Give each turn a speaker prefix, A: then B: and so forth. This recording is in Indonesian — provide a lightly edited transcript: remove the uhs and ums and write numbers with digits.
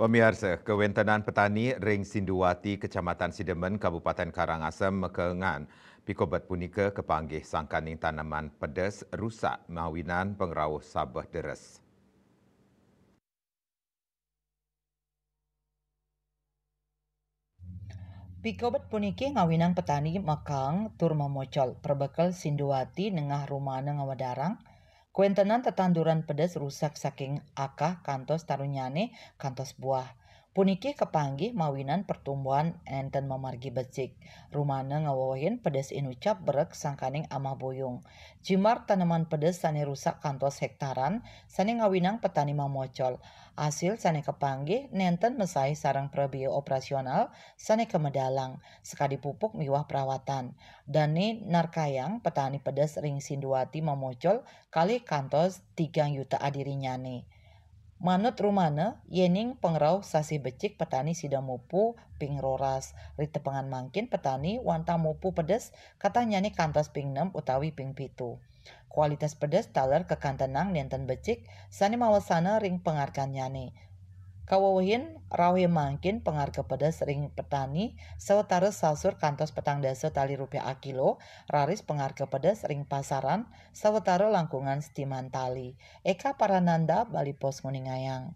A: Pemirsa, Kewentenan Petani Ring Sinduwati, Kecamatan Sidemen, Kabupaten Karangasem, Mekengan, Pikobat punika kepanggih sangkaning tanaman pedas rusak mawinan pengerawuh sabeh deres.
B: Pikobat puniki ngawinang petani Mekang tur memocol perbekal Sinduwati nengah rumana ngawadarang. Kuentenan tetanduran pedas rusak saking akah kantos tarunyane kantos buah. Puniki kepanggih mawinan pertumbuhan enten memargi becik. Rumana ngawawahin pedas inucap berek sangkaning amah boyong. Jimar tanaman pedas sane rusak kantos hektaran sane ngawinang petani memocol. Hasil sane kepanggih nenten mesai sarang prebio operasional sane kemedalang sekali pupuk miwah perawatan. Dani narkayang petani pedas Ring Sinduwati memocol kali kantos 3 juta adirinyane. Manut rumana, yening pengrau sasi becik petani sida mupu ping roras. Ritepengan mangkin petani wanta mupu pedes katanyane kantos ping 6 utawi ping 7. Kualitas pedes taler kekantenang nenten becik sani mawasana ring pengarkanyane. Kawawahin rawe mangkin pengarga pedas ring petani sawetara sasur kantos petang dasa tali rupiah a kilo raris pengarga pedas ring pasaran sawetara langkungan setiman tali. Eka Parananda Bali Pos Nguningayang.